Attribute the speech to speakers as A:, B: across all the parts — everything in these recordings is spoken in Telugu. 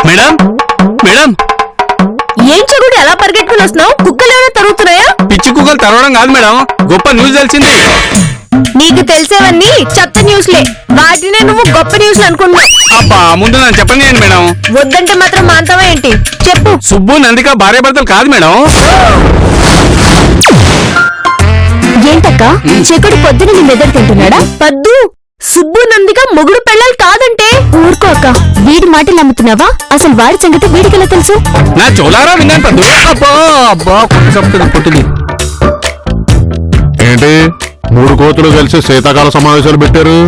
A: మేడం మేడం
B: ఏం చెగుడు ఎలా పరిగెట్టుకుని వస్తున్నావు? కుక్కలు ఏమైనా తరుగుతున్నాయా?
A: పిచ్చి కుక్కలు తరవడం కాదు మేడం, గొప్ప న్యూస్ తెలిసింది.
B: నీకు తెలిసేవన్నీ చెత్త న్యూస్లే, వాటినే నువ్వు గొప్ప న్యూస్ అనుకున్నా.
A: అబ్బా ముందు నన్ను చెప్పండి మేడం.
B: వద్దంటే మాత్రం మాంతవా ఏంటి? చెప్పు.
A: సుబ్బు నందిక భార్యాభర్తలు కాదు మేడం.
B: ఏంటక్క చెకుడు పొద్దున నీ మెదడు తింటున్నాడా? పద్దు, సుబ్బు నందిక మొగుడు పెళ్ళాలి కాదంటే. ఊరుకో అక్క, వీడి మాటలు నమ్ముతున్నావా? అసలు వాడి సంగతి వీడికెలా తెలుసు?
A: నా చోలారా విన్నాను పద్దు. అబ్బా అబ్బా పుట్టింది.
C: ఏంటి 3 కోతులు కలిసి శీతాకాల సమావేశాలు పెట్టారు?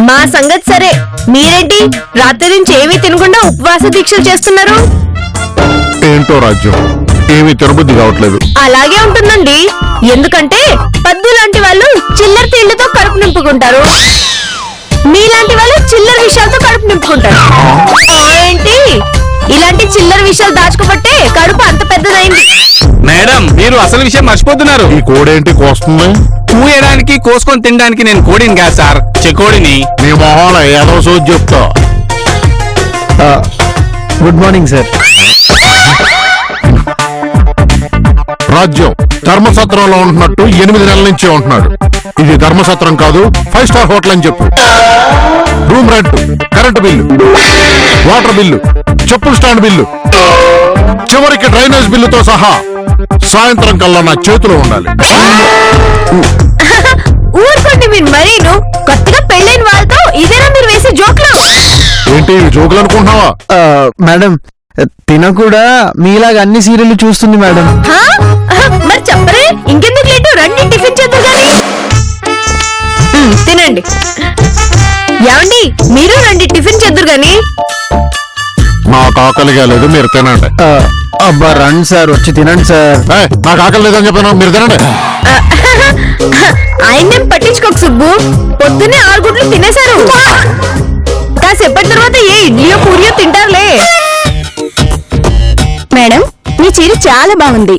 B: మా సంగతి సరే, మీరేంటి రాత్రి నుంచి ఏమీ తినకుండా ఉపవాస దీక్షలు చేస్తున్నారు?
C: ఏంటో రాజ్యం, ఏమీ తినబుద్ధి కావట్లేదు.
B: అలాగే ఉంటుందండి, ఎందుకంటే పద్దు లాంటి వాళ్ళు చిల్లర తిండితో కడుపు నింపుకుంటారు, మీలాంటి వాళ్ళు చిల్లర విషయాలతో కడుపు నింపుకుంటారు. ఏంటి ఇలాంటి చిల్లర విషయాలు దాచుకోబట్టే కడుపు అంత పెద్దదైంది.
A: మేడం మీరు అసలు విషయం మర్చిపోతున్నారు.
C: ఈ కోడేంటి కోస్తుంది?
A: కూయడానికి కోసుకొని తినడానికి నేను కోడిని కాదు సార్, చెకోడిని.
C: నీ మొహాల ఏదో సోది చెప్తా.
D: Good morning sir.
C: రాజ్యం ధర్మసత్రంలో ఉంటున్నట్టు 8 నెలల నుంచి ఉంటున్నాడు. ఇది ధర్మసత్రం కాదు, 5 స్టార్ హోటల్ అని చెప్పు. Room rent, current bill, water bill, చెప్పుల స్టాండ్ బిల్లు, చివరికి డ్రైనేజ్ బిల్లుతో సహా సాయంత్రం కల్లా నా చేతిలో ఉండాలి.
B: ఊరుకోండి మీరు మరీను. కొత్తగా పెళ్ళైన వాళ్ళతో ఇదేనా మీరు వేసే జోక్లు?
C: ఏంటి జోకులు అనుకుంటున్నావా?
D: మేడం తిన కూడా మీలాగా అన్ని సీరియల్ చూస్తుంది మేడం.
B: మరి చెప్పరే, ఇంకెందుకు లేటు, రండి టిఫిన్ చేద్దాం గాని. తినండి. ఏమండి మీరు రండి టిఫిన్ చేద్దురు గాని.
C: నాకు ఆకలిగా లేదు, మీరు తినండి.
D: అబ్బా రండి సార్, వచ్చి తినండి సార్.
C: నాకు ఆకలి లేదని చెప్పాను, మీరు తినండి.
B: ఆయన్నేం పట్టించుకోక సుబ్బు, పొద్దున్నే 6 గుడ్లు తినేశారు. కాసేపటి తర్వాత ఏ ఇడ్లీయో పూరియో తింటారులే. మేడం మీ చీర చాలా బాగుంది.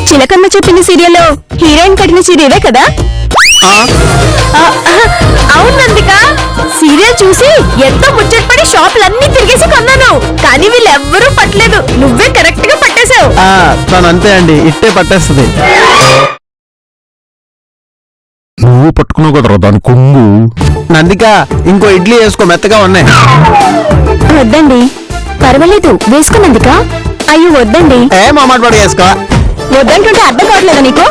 B: చిలకమ్మ చెప్పిన సీరియల్లో హీరోయిన్ కట్టిన చీరే కదా? అవును నందిక, సీరియల్ చూసి ఎంతో ముచ్చటపడి షాపులన్నీ తిరిగేసి కొన్నాను, కానీ వీళ్ళెవ్వరూ పట్టలేదు, నువ్వే కరెక్ట్ గా పట్టేశావు.
D: తను అంతే అండి, ఇట్టే పట్టేస్తుంది.
C: నువ్వు పట్టుకున్నావు కదరా దాని కొంగు.
D: నందిక ఇంకో ఇడ్లీ వేసుకో, మెత్తగా ఉన్నాయి.
B: వద్దండి, పర్వాలేదు వేసుకో నందిక. అయ్యో వద్దండి.
D: మా మాట పడి వేసుకో.
B: వద్దంటుంటే అర్థం కావట్లేదా నీకు?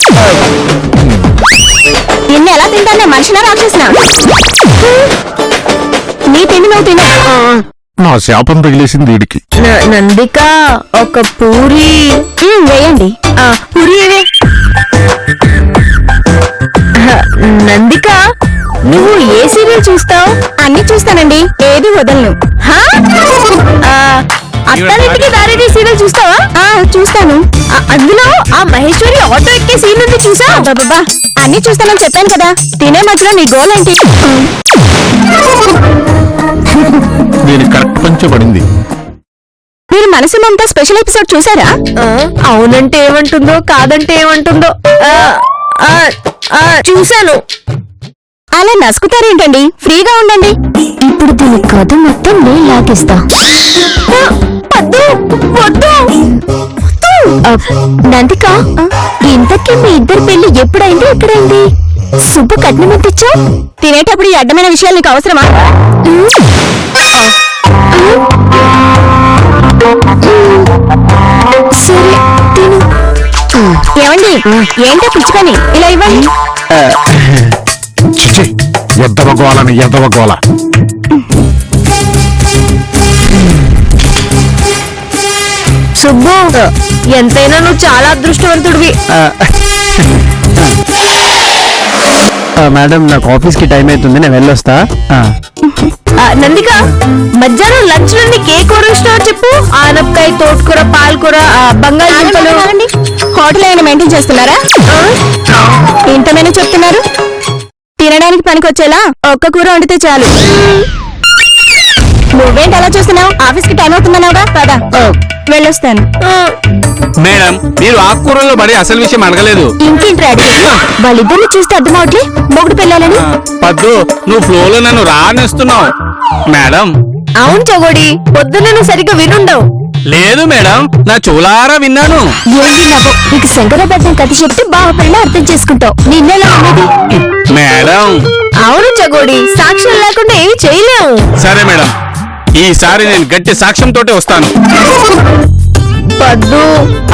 B: నిన్ను ఎలా తింటానే, మనిషినా రాక్షసినా? నీ తిండి నువ్వు తిను.
C: నా శాపం తగిలేసింది వీడికి.
B: నందిక ఒక పూరి వేయండి. పూరి నందిక నువ్వు ఏ సీరియల్ చూస్తావు? అన్ని చూస్తానండి, ఏది వదలను. అత్తారింటికి దారేది సీరియల్ చూస్తావా? చూస్తాను. అందులో ఆ మహేశ్వరి ఆటో ఎక్కే సీన్ ఉంది, చూసా? బాబా అన్ని చూస్తానని చెప్పాను కదా, తినే మధ్యలో నీ గోల్ ఏంటి?
C: దీనికి కరెక్ట్ పంచబడింది.
B: మీరు మనసు మమత స్పెషల్ ఎపిసోడ్ చూసారా? అవునంటే ఏమంటుందో, కాదంటే ఏమంటుందో. చూశాను. అలా నసుకుతారేంటండి, ఫ్రీగా ఉండండి. ఇప్పుడు దీని కథ మొత్తం నేను లాగిస్తా. నందిక ఇంతకీ మీ ఇద్దరు పెళ్లి ఎప్పుడైంది, ఎక్కడైంది? సుబ్బు కట్నం ఎంత ఇచ్చా? తినేటప్పుడు ఈ అడ్డమైన విషయాలు నీకు అవసరమా? సరే తిను. ఏమండి ఏంటో పుచ్చుకొని ఇలా ఇవ్వండి.
C: ఎద్దవగోలని ఎద్దవగోల.
B: సుబ్బు ఎంతైనా నువ్వు చాలా అదృష్టవంతుడివి.
D: మేడం నాకు ఆఫీస్ కి టైం అవుతుంది, నేను వెళ్ళొస్తా.
B: నందిక మధ్యాహ్నం లంచ్ నుండి ఏ కూర ఇష్టమో చెప్పు. ఆనపకాయ, తోటకూర, పాలకూర, బంగాళదుంపలు. హోటల్ ఏమైనా మెయింటైన్ చేస్తున్నారా? ఇంతమైనా చెప్తున్నారు. తినడానికి పనికొచ్చేలా ఒక్క కూర వండితే చాలు. నువ్వేంటి అలా చూస్తున్నావు? ఆఫీస్ కి టైం అవుతుందన్నావుగా, పదా వెళ్ళొస్తాను.
A: మేడం మీరు ఆకుకూరల్లో పడి అసలు విషయం అడగలేదు.
B: ఇంకేంటి అడిగేది? వాళ్ళిద్దరిని చూస్తే అర్థం అవట్లే మొగుడు పిల్లాలని.
A: పద్దు నువ్వు ఫ్లోలో నన్ను రానిస్తున్నావు మేడం.
B: అవును చగోడి, పొద్దున్న నువ్వు సరిగ్గా వినుండవు.
A: లేదు మేడం, నా చూలారా విన్నాను.
B: ఏంటి నవ్వు? నీకు శంకరాభరణం కథ చెప్తే బాగుపడినా అర్థం చేసుకుంటావు. నిన్నెలా ఉన్నది?
A: మేడం
B: అవును చగోడి, సాక్ష్యం లేకుండా ఏమి చేయలేము.
A: సరే మేడం, ఈసారి నేను గట్టి సాక్ష్యంతోటే వస్తాను.
B: పద్దు,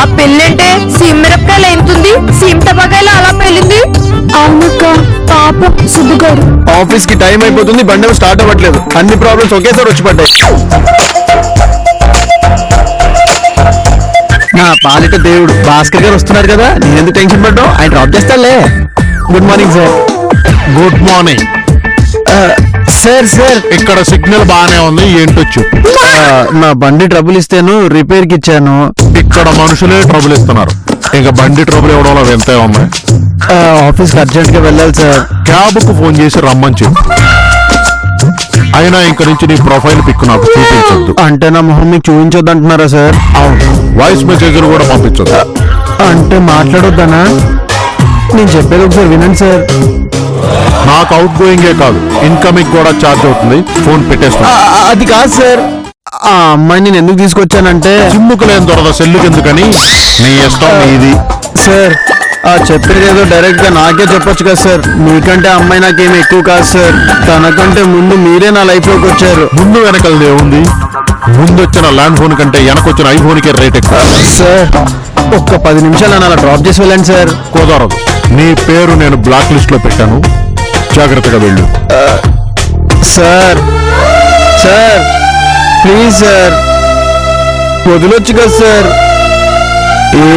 B: ఆ పిల్లంటే సిమ్మిరపకాయలు అవుతుంది, సిమ్ టపాకాయలు అలా పెళ్ళింది. అవునక్క, పాప సుబ్బుగారు.
D: ఆఫీస్ కి టైం అయిపోతుంది, బండి స్టార్ట్ అవ్వట్లేదు. అన్ని ప్రాబ్లమ్స్ ఒకేసారి వచ్చి పడ్డాయి. నా పాలిట దేవుడు భాస్కర్ గారు వస్తున్నారు కదా, నేనెందుకు టెన్షన్ పడ్డావు? ఆయన డ్రాప్ చేస్తాలే. Good morning sir.
C: Good morning.
D: Sir sir
C: ఇక్కడ సిగ్నల్ బాగానే ఉంది, ఏంటొచ్చు?
D: నా బండి ట్రబుల్ ఇస్తేను రిపేర్ కి ఇచ్చాను.
C: ఇక్కడ మనుషులే ట్రబుల్ ఇస్తున్నారు, ఇంకా బండి ట్రబుల్ ఇవ్వడంలో ఎంతే ఉంది.
D: ఆఫీస్ కి అర్జెంట్ గా వెళ్ళాలి సార్.
C: క్యాబ్ కు ఫోన్ చేసి రమ్మని చెప్పు. అయినా ఇంక నుంచి నీ ప్రొఫైల్ పిక్ నాకు చూపించొద్దు.
D: అంటే నా మొహం మీకు చూపించొద్దు అంటున్నారా సార్?
C: అవును, వాయిస్ మెసేజ్లు కూడా పంపించొద్దు.
D: అంటే మాట్లాడొద్దనా? నేను చెప్పేది ఒకసారి వినండి సార్.
C: నాకు అవుట్ గోయింగే కాదు, ఇన్కమింగ్ కూడా ఛార్జ్ అవుతుంది. ఫోన్ పెట్టేస్తున్నా.
D: అది కాదు సార్, ఆ అమ్మాయిని నేను ఎందుకు తీసుకొచ్చానంటే
C: చిమ్ముకు లేని దొరద సెల్లుకి ఎందుకని, నీ ఇష్టం నీది.
D: సార్ ఆ చెప్పేది ఏదో డైరెక్ట్ గా నాకే చెప్పొచ్చు కదా సార్. మీకంటే అమ్మాయి నాకేమి ఎక్కువ కాదు సార్. తనకంటే ముందు మీరే నా లైఫ్ లోకి వచ్చారు.
C: ముందు వెనకలదే ఉంది. ముందొచ్చిన ల్యాండ్ ఫోన్ కంటే వెనకొచ్చిన ఐఫోన్కే రేట్ ఎక్కువ.
D: సార్ ఒక్క 10 నిమిషాలు నన్ను అలా డ్రాప్ చేసి వెళ్ళండి సార్.
C: కుదరదు, నీ పేరు నేను బ్లాక్ లిస్ట్ లో పెట్టాను, జాగ్రత్తగా వెళ్ళు.
D: సార్ సార్ ప్లీజ్ సార్, వదిలొచ్చు కదా సార్.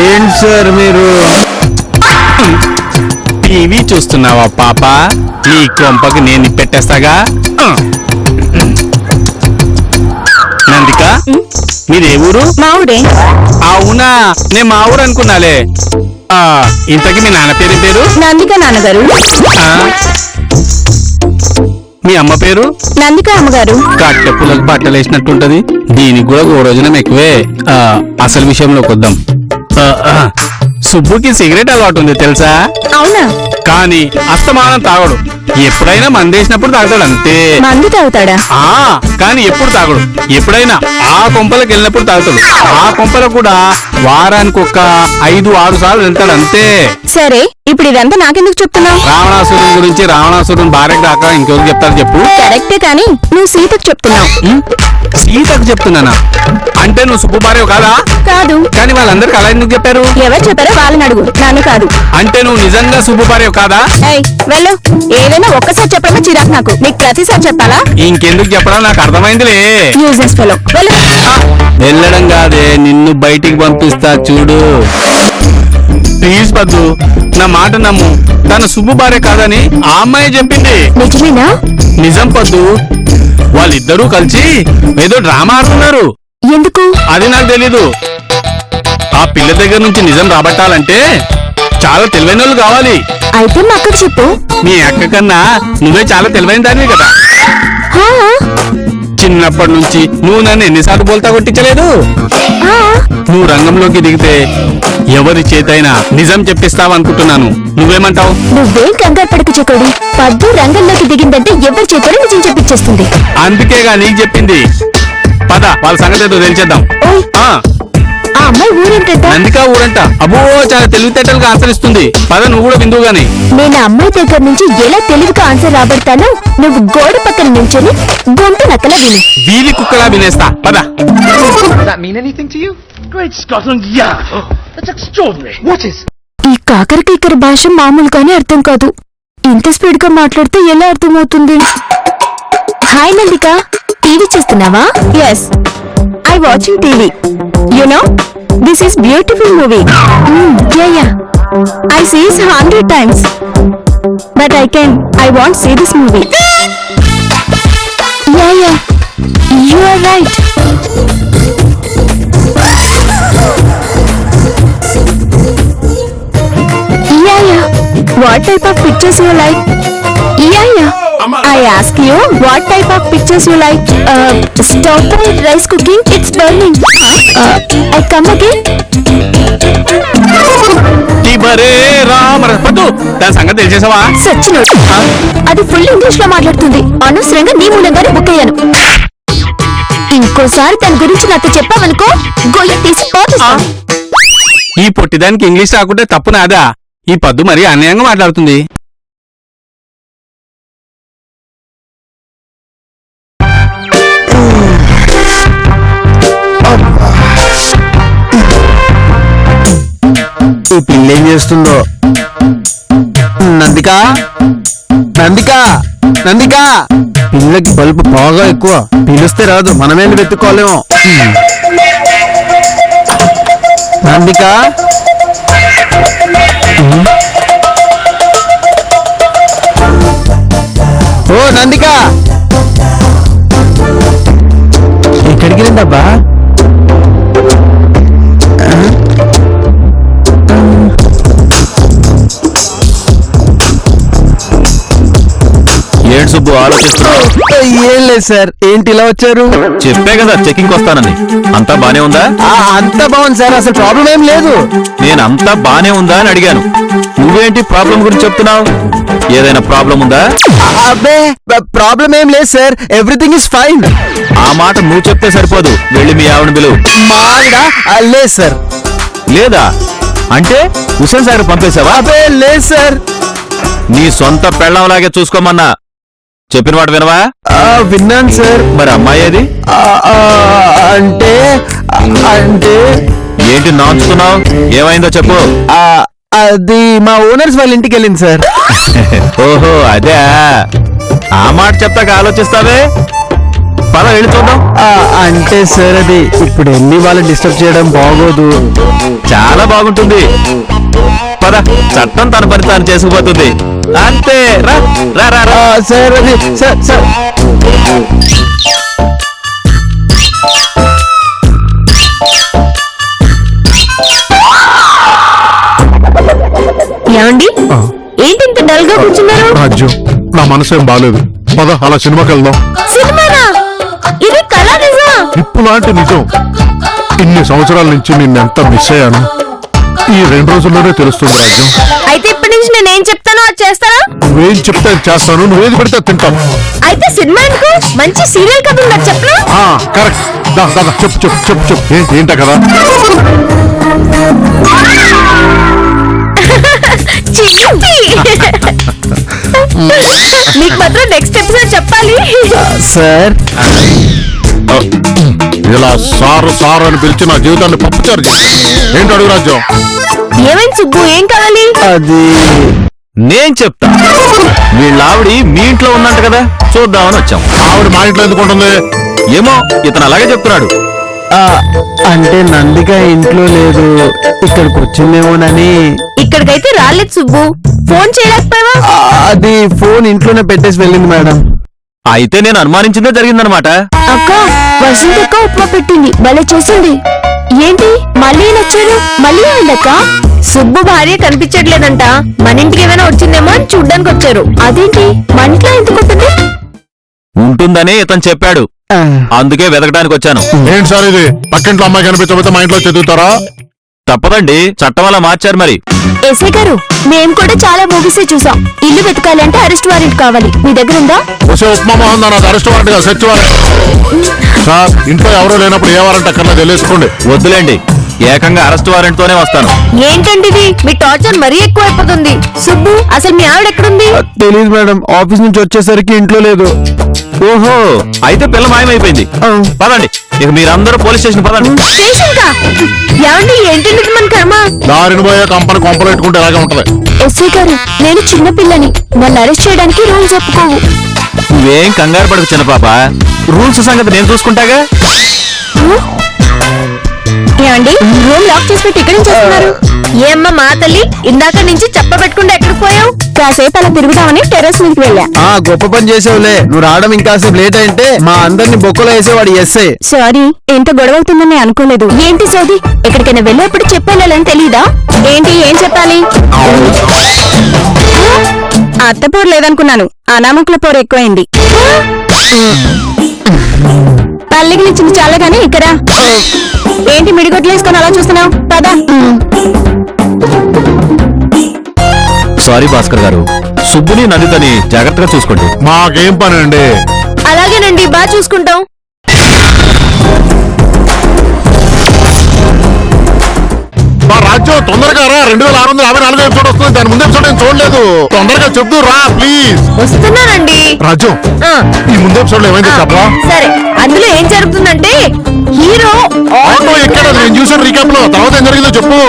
D: ఏంటి సార్ మీరు?
A: టీవీ చూస్తున్నావా పాప? నీ కొంపకి నేను పెట్టేస్తాగా. నందిక, మీదే ఊరు?
B: మా ఊరే.
A: అవునా, నేను మా ఊరు అనుకున్నాలే. ఇంతకీ మీ నాన్న పేరు పేరు?
B: నందిక నాన్నగారు.
A: మీ అమ్మ పేరు?
B: నందిక అమ్మగారు.
A: కట్టె పుల్లకి బట్టలు వేసినట్టుంటది. దీనికి కూడా ఓ రోజున ఎక్కువే. అసలు విషయంలోకి వద్దాం. సుబ్బుకి సిగరెట్ అలవాటు ఉంది తెలుసా?
B: అవునా?
A: కానీ అస్తమానం తాగడు. ఎప్పుడైనా మందేసినప్పుడు తాగుతాడు అంతే.
B: మందు తాగుతాడా?
A: కానీ ఎప్పుడు తాగడు. ఎప్పుడైనా ఆ కొంపలకు వెళ్ళినప్పుడు తాగుతాడు. ఆ కొంపలకు కూడా వారానికి ఒక 5-6 సార్లు వెళ్తాడు అంతే.
B: సరే, ఇప్పుడు ఇదంతా నాకెందుకు చెప్తున్నావు?
A: రావణాసురుని గురించి, రావణాసురుని భార్యకు దాకా ఇంకెవరికి చెప్తారు చెప్పు?
B: కరెక్టే, కానీ నువ్వు సీతకు చెప్తున్నావు.
A: సీతకు చెప్తున్నానా? అంటే నువ్వు సుబ్బు భార్య కాదా?
B: కాదు.
A: కానీ వాళ్ళందరికి అలా ఎందుకు చెప్పారు?
B: ఎవరు చెప్పారో వాళ్ళని అడుగు, నన్ను కాదు.
A: అంటే నువ్వు నిజంగా సుబ్బు భార్య కాదా?
B: ఏయ్ వెళ్ళు. ఏదైనా ఒక్కసారి చెప్పడమే చిరాకు నాకు. నీకు ప్రతిసారి చెప్పాలా?
A: ఇంకెందుకు చెప్పడం, నాకు అర్థమైందిలే.
B: Uses fellow. వెళ్ళు.
A: వెళ్ళడం కాదే, నిన్ను బయటికి పంపిస్తా చూడు. ప్లీజ్ పద్దు, నా మాట నమ్ము. తన సుబ్బు భార్య కాదని ఆ అమ్మాయి చెప్పింది.
B: నిజమేనా?
A: నిజం పద్దు. వాళ్ళిద్దరూ కలిసి ఏదో డ్రామా ఆడుతున్నారు.
B: ఎందుకు?
A: అది నాకు తెలీదు. ఆ పిల్ల దగ్గర నుంచి నిజం రాబట్టాలంటే చాలా తెలివైన వాళ్ళు కావాలి.
B: అయితే మా అక్కకు చెప్పు.
A: నీ అక్క కన్నా నువ్వే చాలా తెలివైన దానివి కదా.
B: హా?
A: చిన్నప్పటి నుంచి నువ్వు నన్ను ఎన్నిసార్లు బోల్తా కొట్టించలేదు.
B: హా?
A: నువ్వు రంగంలోకి దిగితే ఎవరి చేతైనా నిజం చెప్పిస్తావనుకుంటున్నాను. నువ్వేమంటావు?
B: నువ్వేం కంగారు పడకు చెకోడి. పద్దు రంగంలోకి దిగిందంటే ఎవరి చేతులు నిజం చెప్పించేస్తుంది.
A: అందుకేగా నీకు చెప్పింది. పద, వాళ్ళ సంగతి ఏదో తెలిచేద్దాం.
B: ఓయ్,
A: ఆ
B: ఆ అమ్మాయి ఊరేంటంట?
A: నందిక ఊరంట. అబ్బో, చాలా తెలివితేటలుగా ఆన్సర్ ఇస్తుంది. పద, నువ్వు కూడా బిందువు గాని.
B: నేను ఆ అమ్మాయి దగ్గర నుంచి ఎలా తెలివిగా ఆన్సర్ రాబడతానో నువ్వు గోడ పక్కన నుంచొని గొంతు నక్కలా విను.
A: వీధి కుక్కలా వినేస్తా. పద.
E: Does that mean anything to you? Great Scotland, yeah! Oh, that's extraordinary. What is?
B: ఈ కాకరకీకర భాష మామూలుగానే అర్థం కాదు. ఇంత స్పీడ్ గా మాట్లాడితే ఎలా అర్థమవుతుంది? హాయ్ నందిక, టీవీ చూస్తున్నావా? Yes, I watching TV. You know this is beautiful movie. Yeah I sees 100 times, but I want see this movie. Yeah you are right. Yeah. What type of pictures you like? Yeah. I ask you, what type of pictures you like? Stop by rice cooking. It's burning. I come again.
A: బరే రామ పద్దు దాని సంగతి తెలిసేసావా?
B: సచ్చినోడు, అది ఫుల్ ఇంగ్లీష్ లో మాట్లాడుతుంది. అనవసరంగా నీ మూలంగానే బుక్ అయ్యాను. ఇంకోసారి దాని గురించి నాతో చెప్పావనుకో గొయ్యి తీసి పోతున్నా.
A: ఈ పొట్టిదానికి ఇంగ్లీష్ రాకుంటే తప్పు నాదా? ఈ పద్దు మరి అన్యాయంగా మాట్లాడుతుంది.
D: ఈ పిల్ల ఏం చేస్తుందో? నందిక, నందిక, నందిక. పిల్లకి బల్బు బాగా ఎక్కువ, పిలిస్తే రాదు, మనమే వెతుక్కోలేము. నందిక, ఓ నందిక, ఎక్కడికి వెళ్ళిందబ్బా?
F: ఏంటి సుబ్బు ఆలోచిస్తున్నావు?
D: ఏం లేదు సార్. ఏంటి ఇలా వచ్చారు?
F: చెప్పే కదా చెకింగ్ వస్తానని. అంతా బానే ఉందా?
D: అంతా బాగుంది సార్, అసలు ప్రాబ్లం ఏం లేదు.
F: నేను అంతా బానే ఉందా అని అడిగాను. నువ్వేంటి ప్రాబ్లం గురించి చెప్తున్నావు? ఏదైనా ప్రాబ్లం ఉందా?
D: అబ్బే, ప్రాబ్లం ఏం లేదు సార్, ఎవ్రీథింగ్ ఇస్ ఫైన్.
F: ఆ మాట నువ్వు చెప్తే సరిపోదు, వెళ్ళి మీ ఆవిడ పిలువు.
D: మా ఆవిడ లేదు సార్.
F: లేదా అంటే హుసేన్ సాగర్ పంపేశావా?
D: అబ్బే లేదు సార్.
F: నీ సొంత పెళ్ళంలాగే చూసుకోమన్నా. చెప్పిన మాట వినవా?
D: విన్నాను సార్.
F: మరి అమ్మాయి ఏది?
D: అంటే అంటే
F: ఏంటి నాంచుతున్నావు? ఏమైందో చెప్పు.
D: అది మా ఓనర్స్ వాళ్ళ ఇంటికి వెళ్ళింది సార్.
F: ఓహో అదే. ఆ మాట చెప్తాక ఆలోచిస్తావే. పద వెళ్ళి చూద్దాం.
D: అంటే సార్ అది ఇప్పుడు వెళ్ళి వాళ్ళని డిస్టర్బ్ చేయడం బాగోదు.
F: చాలా బాగుంటుంది. పద, చట్టం తన పని తాను చేసుకుపోతుంది. అంతే. రా రా రా రా.
D: సార్ అది సార్ సార్
B: ఏమండి, ఏంటి ఇంత డల్ గా కూర్చున్నారు?
C: రాజ్యం, నా మనసేం బాలేదు. పద అలా సినిమాకి వెళ్దాం.
B: సినిమానా? ఇది కళ నిజమా?
C: ఇప్పు లాంటి నిజం. ఇన్ని సంవత్సరాల నుంచి నిన్నెంత మిస్ అయ్యాను ఈ 2 రోజుల్లోనే తెలుస్తుంది రాజ్యం.
B: అయితే ఇప్పటి నుంచి నేనేం చెప్తానో అది చేస్తారా?
C: నువ్వేం చెప్తే అది చేస్తాను, నువ్వేది పెడితే అది తింటాను.
B: అయితే సినిమా ఎందుకు? మంచి సీరియల్ కథ ఉందా చెప్పనా?
C: కరెక్ట్. దాదా చెప్పు చెప్పు చెప్పు చెప్పు. ఏంటా కదా?
B: నీకు మాత్రం నెక్స్ట్ ఎపిసోడ్ చెప్పాలి.
D: సార్
C: ఇలా సారు సారు అని పిలిచి నా జీవితాన్ని పప్పుచారు చేశావు. ఏంటి అడుగు రాజ్యం?
B: ఏమైంది సుబ్బు, ఏం కావాలి?
D: అది
F: నేను చెప్తా. వీళ్ళ ఆవిడి మీ ఇంట్లో ఉందంట కదా, చూద్దామని వచ్చాం.
C: ఆవిడ మా ఇంట్లో ఎందుకు ఉంటుంది?
F: ఏమో ఇతను అలాగే చెప్తున్నాడు.
D: అంటే నందిక ఇంట్లో లేదు, ఇక్కడికి వచ్చిందేమోనని.
B: ఇక్కడికైతే రాలేదు సుబ్బు. ఫోన్ చేయలేకపోయావా?
D: అది ఫోన్ ఇంట్లోనే పెట్టేసి వెళ్ళింది మేడం.
F: అయితే నేను అనుమానించిందే జరిగిందనమాట.
B: అక్క, వసంత అక్క ఉప్మా పెట్టింది, భలే చేసింది. ఏంటి మళ్ళీ నచ్చాడు? మళ్ళీ ఏమైందక్క? సుబ్బు భార్య కనిపించట్లేదంట, మన ఇంటికి ఏమైనా వచ్చిందేమో అని చూడ్డానికి వచ్చారు. అదేంటి మన ఇంట్లో ఎందుకు ఉంటుంది?
F: ఉంటుందని ఇతను చెప్పాడు, అందుకే వెతకడానికి వచ్చాను.
C: ఏంటి సార్ ఇది? పక్కింట్లో అమ్మాయి కనిపించకపోతే మా ఇంట్లో చదువుతారా?
F: తప్పదండి, చట్టం అలా మార్చారు మరి.
B: ఎస్ఐ గారు, మేము కూడా చాలా మూవీస్ చూసాం. ఇల్లు వెతకాలి అంటే అరెస్ట్ వారెంట్ కావాలి, మీ దగ్గర ఉందా?
C: వచ్చే ఉప్మా మోహన్ దాని అరెస్ట్ వారెంట్ గా సెర్చ్ వారెంట్. సార్ ఇంట్లో ఎవరో లేనప్పుడు ఏ వారెంట్ అక్కర్లేదు, తెలియసుకోండి.
F: వద్దులేండి, ఏకంగా అరెస్ట్ వారెంట్ తోనే వస్తాను.
B: ఏంటండి ఇది? మీ టార్చర్ మరీ ఎక్కువైపోతుంది. సుబ్బు, అసలు మీ ఆవిడ ఎక్కడుంది?
D: తెలీదు మేడం, ఆఫీస్ నుంచి వచ్చేసరికి ఇంట్లో లేదు.
F: ఓహో, అయితే పిల్ల మాయమైపోయింది. పదండి, ఇక మీరందరూ పోలీస్ స్టేషన్ పదండి.
B: స్టేషన్ కా? ఏమండి, ఏంటండి ఇది మన కర్మ?
C: దారిని పోయే కంపెనీ కొంపలు పెట్టుకుంటే ఇలాగే ఉంటది.
B: ఎస్ఐ గారు, నేను చిన్న పిల్లని, నన్ను అరెస్ట్ చేయడానికి రూల్స్ ఒప్పుకోవు.
F: నువ్వేం కంగారు పడకు చిన్న పాప, రూల్స్ సంగతి నేను చూసుకుంటాగా.
B: ఏమండి, రూమ్ లాక్ చేసి పెట్టి ఇక్కడ చేస్తున్నారు? ఏమ్మా మా తల్లి, ఇందాక నుంచి చెప్పబెట్టకుండా ఎక్కడికి పోయావు? కాసేపు అలా తిరుగుదామని టెర్రస్ మీదకి వెళ్ళా.
D: గొప్ప పని చేసావులే. నువ్వు రావడం ఇంకాసేపు లేట్ అయితే మా అందరిని బొక్కలో వేసేవాడు ఎస్ఐ.
B: సారీ, ఎంత గొడవ అవుతుందని అనుకోలేదు. ఏంటి సోది? ఎక్కడికైనా వెళ్ళేప్పుడు చెప్పాలని తెలీదా? ఏంటి, ఏం చెప్పాలి? అత్తపోరు లేదనుకున్నాను, అనామకుల పోరు ఎక్కువైంది. తల్లికి నిచ్చింది చాలా గానీ ఇక్కడ ఏంటి మిడిగొడ్లేసుకొని
F: సారీ భాస్కర్ గారు. సుబ్బుని నందితని జాగ్రత్తగా చూసుకోండి.
C: మాకేం పని అండి?
B: అలాగేనండి, బాగా చూసుకుంటాం.
C: మా రాజ్యం తొందరగా రా. 2654 ఎపిసోడ్ వస్తుంది. దాని ముందు ఎపిసోడ్ నేను చూడలేదు. తొందరగా చెప్తూ రా ప్లీజ్.
B: వస్తున్నానండి.
C: రాజ్యం,
B: ఆ,
C: ఈ ముందు ఎపిసోడ్ లో ఏమైంది చెప్పరా?
B: సరే, అందులో ఏం జరుగుతుందంటే హీరో
C: ఆటో ఎక్కడ నేను చూసాను రీకాప్ లో. తర్వాత ఏం జరిగిందో చెప్పు.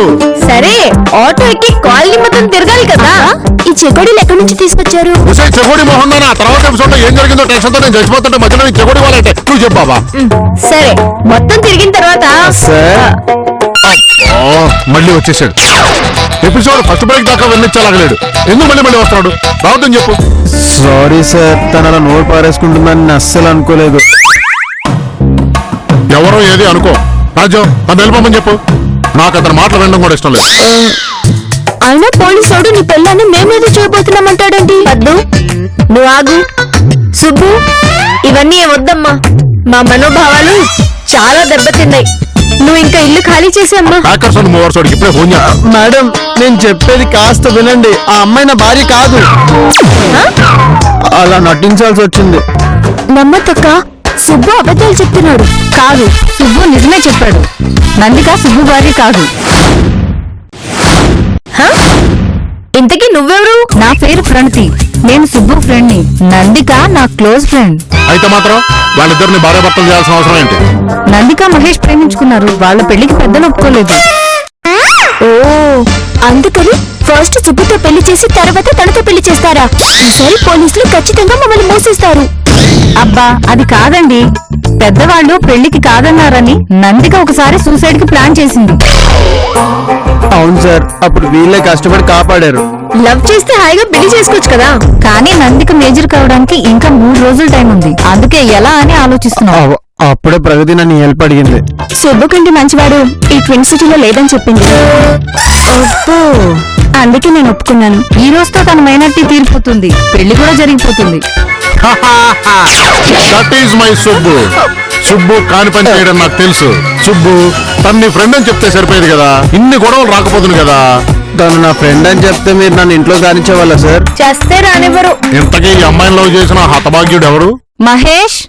B: సరే, ఆటో ఎక్కి కాలనీ మొత్తం తిరగాలి కదా. ఈ చెకోడీలు ఎక్కడి నుంచి తీసుకొచ్చారు?
C: ఉసే చెగోడి మోహన్ నా తర్వాత ఎపిసోడ్ లో ఏం జరిగిందో టెన్షన్ తో నేను చచ్చిపోతుంటే మధ్యలో నీకు చెగోడి వాళ్ళంటే నువ్వు చెప్పు బాబా.
B: సరే, మొత్తం తిరిగిన తర్వాత
D: సార్
C: మళ్ళీ వచ్చేసాడు. ఎపిసోడ్ ఫస్ట్ బ్రేక్ దాకా వెళ్ళించాలగలేడు. ఎందుకు మళ్ళీ మళ్ళీ వస్తున్నాడు? రావద్దని చెప్పు.
D: సారీ సార్, తను అలా నోరు పారేసుకుంటుందని నేను అస్సలు అనుకోలేదు.
C: ఎవరో ఏది అనుకో. రాజ్యం నన్ను వెళ్ళిపోమని చెప్పు. నాకు అతని మాటలు వినడం కూడా ఇష్టం లేదు.
B: అయినా పోలీసోడు నీ పెళ్ళాన్ని మేమేదో చేయబోతున్నామంటాడేంటి? వద్దు, నువ్వు ఆగు. సుబ్బు, ఇవన్నీ ఏం వద్దమ్మా. మా మనోభావాలు చాలా దెబ్బతిన్నాయి. నువ్వు ఇంకా ఇల్లు ఖాళీ చేసేమ్మా.
C: హ్యాకర్స్ అండ్ మూవర్స్ వాడికి ఇప్పుడే ఫోన్ చేస్తా.
D: మేడం, నేను చెప్పేది కాస్త వినండి. ఆ అమ్మాయి నా భార్య కాదు. అలా నటించాల్సి వచ్చింది.
B: నమ్మతక్క, సుబ్బు అబద్ధాలు చెప్తున్నాడు. కాదు, సుబ్బు నిజమే చెప్పాడు. నందిక సుబ్బు భార్య కాదు. ఇంతకీ నువ్వెవరు? నా పేరు ప్రణతి. నేను సుబ్బు ఫ్రెండ్ ని. నందిక నా క్లోజ్ ఫ్రెండ్.
C: అయితే మాత్రం వాళ్ళిద్దరిని భార్య భర్తలు చేయాల్సిన అవసరం ఏంటి?
B: నందిక మహేష్ ప్రేమించుకున్నారు. వాళ్ళ పెళ్లికి పెద్దలు ఒప్పుకోలేదు. ఓ, అందుకని ఫస్ట్ సుబ్బుతో పెళ్లి చేసి తర్వాత తనతో పెళ్లి చేస్తారా? అసలు పోలీసులు ఖచ్చితంగా మమ్మల్ని మోసేస్తారు. అబ్బా, అది కాదండి. పెద్దవాళ్ళు పెళ్లికి కాదన్నారని నందిక ఒకసారి సూసైడ్ కి ప్లాన్ చేసింది.
D: అవును సార్, అప్పుడు వీళ్ళే కష్టపడి కాపాడారు.
B: లవ్ చేస్తే హాయిగా పెళ్లి చేసుకోవచ్చు కదా. కానీ నందిక మేజర్ కావడానికి ఇంకా 3 రోజులు టైం ఉంది. అందుకే ఎలా అని ఆలోచిస్తున్నావు.
D: అప్పుడే ప్రగతి నన్ను హెల్ప్ అడిగింది.
B: సుబ్బు కంటే మంచివాడు ఈ ట్విన్ సిటీలో లేదని చెప్పింది. అందుకే నేను ఒప్పుకున్నాను. ఈ రోజుతో తన మైనార్టీ తీరిపోతుంది. పెళ్లి కూడా జరిగిపోతుంది.
C: That is my Subbu. Subbu కాని పని చేయడం నాకు తెలుసు. సుబ్బు తన్ని ఫ్రెండ్ అని చెప్తే సరిపోయేది కదా. ఇన్ని గొడవలు రాకపోతుంది కదా.
D: తను నా ఫ్రెండ్ అని చెప్తే మీరు నన్ను ఇంట్లో కానిచ్చేవాళ్ళ సార్?
B: చేస్తే రానివ్వరు.
C: ఇంతకీ ఈ అమ్మాయిని లవ్ చేసిన హతభాగ్యుడు ఎవరు?
B: మహేష్.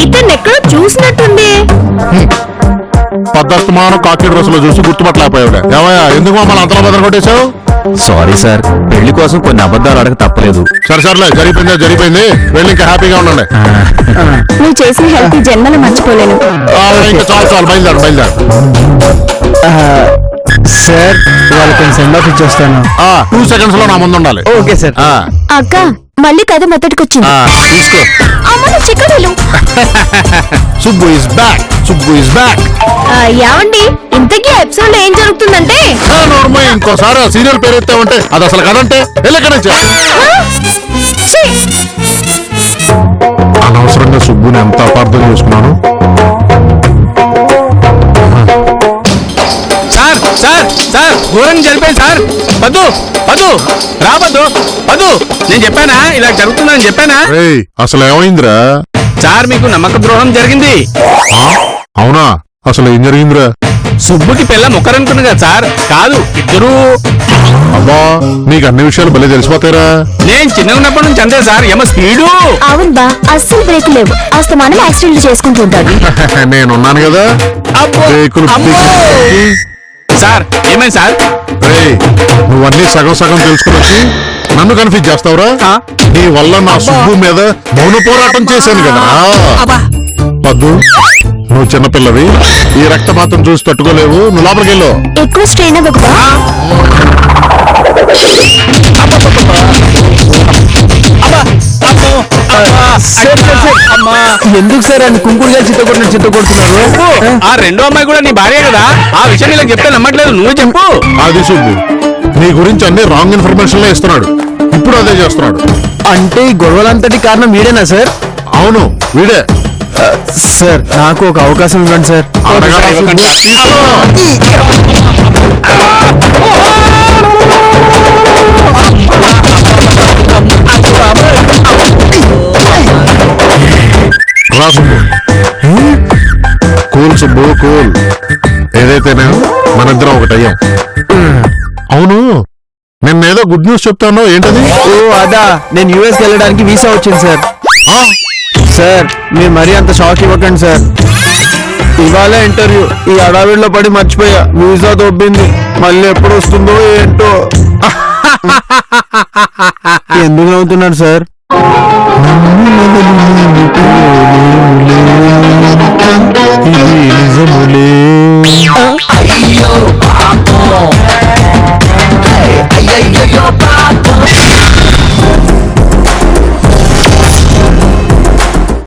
B: ఇతను ఎక్కడో చూసినట్టుంది.
C: పద్దస్తమానం కాకి డ్రెస్ లో చూసి గుర్తుపట్టలేకపోయాడు. ఏమయ్యా, ఎందుకు మమ్మల్ని అంతలో బదలు కొట్టేశావు?
F: సారీ సార్, పెళ్లి కోసం కొన్ని అబద్ధాలు అడగ తప్పలేదు.
C: సరే సర్లే, జరిగిపోయింది. వెళ్ళి ఇంకా హ్యాపీగా ఉండండి.
B: నువ్వు చేసిన హెల్ప్ ఈ జన్మలో మర్చిపోలేను.
C: ఇంకా చాలు బయలుదేరు.
D: సార్, వాళ్ళకి సెండ్ ఆఫ్ ఇచ్చేస్తాను.
C: 2 seconds లో నా ముందు ఉండాలి.
D: Okay sir.
B: అక్క, మళ్ళీ కథ మొదటికొచ్చింది.
C: తీసుకో.
B: అమ్మను చిక్కడలు.
C: Subbu is back.
B: ఏమండి, ఇంతకీ ఎపిసోడ్ లో ఏం జరుగుతుందంటే
C: నోర్మో ఇంకోసారి ఆ సీరియల్ పేరు ఎత్తామంటే అది అసలు కదంటే అనవసరంగా సుబ్బుని ఎంత అపార్థం చేసుకున్నాను.
A: సార్ ఘోరంగా జరిపోయింది సార్. పద్దు రా పద్దు. నేను చెప్పానా ఇలా జరుగుతుందని చెప్పానా?
C: అసలు ఏమైందిరా?
A: సార్, మీకు నమ్మక ద్రోహం జరిగింది.
C: అవునా? అసలు ఏం జరిగిందిరా?
A: సుబ్బుకి పిల్ల మొక్కరనుకున్నా కదా సార్. కాదు, ఇద్దరు.
C: అబ్బా, నీకు అన్ని విషయాలు భలే తెలిసిపోతారా?
A: నేను చిన్న ఉన్నప్పటి నుంచి అంతే సార్. ఏమో స్పీడు.
B: అవును బా, అస్సలు బ్రేక్ లేవు. అస్తమానం యాక్సిడెంట్ చేసుకుంటూ ఉంటాడు.
C: నేనున్నాను కదా. బ్రేకులు
A: సార్, ఏమైంది సార్?
C: నువ్వన్నీ సగం తెలుసుకుని వచ్చి నన్ను కన్ఫ్యూజ్ చేస్తావురా? నీ వల్ల నా సుబ్బు మీద మౌన పోరాటం చేశాను కదా. పద్దు, నువ్వు చిన్నపిల్లవి. ఈ రక్తపాతం చూసి తట్టుకోలేవు. నువ్వు లోపలికి వెళ్ళు.
B: ఎక్కువ స్ట్రెయిన్ అవ్వకు.
D: ఎందుకు సార్ అని కుంకుడుగా చిత్తకొడుతున్నారు?
A: ఆ రెండో అమ్మాయి కూడా నీ భార్య కదా. ఆ విషయం ఇలా చెప్తే నమ్మట్లేదు. నువ్వే చెప్పు.
C: అది సుబ్బు నీ గురించి అన్ని రాంగ్ ఇన్ఫర్మేషన్ ఇస్తున్నాడు. ఇప్పుడు అదే చేస్తున్నాడు.
D: అంటే ఈ గొడవలంతటి కారణం వీడేనా సార్?
C: అవును, వీడే.
D: సార్, నాకు ఒక అవకాశం ఇవ్వండి సార్.
C: రా సుబ్బు. Cool Subbu cool. ఏదైతేనే మనిద్దరం ఒకటయ్యాం. అవును, నిన్నేదో గుడ్ న్యూస్ చెప్తాను, ఏంటది?
D: ఓ అదా, నేను యూఎస్ వెళ్ళడానికి వీసా వచ్చింది సార్. సార్ మీరు మరీ అంత షాక్ ఇవ్వకండి సార్. ఇవాళ ఇంటర్వ్యూ, ఈ అడావిడిలో పడి మర్చిపోయా. వీసా దొబ్బింది, మళ్ళీ ఎప్పుడు వస్తుందో ఏంటో. ఎందుకు నవ్వుతున్నారు సార్?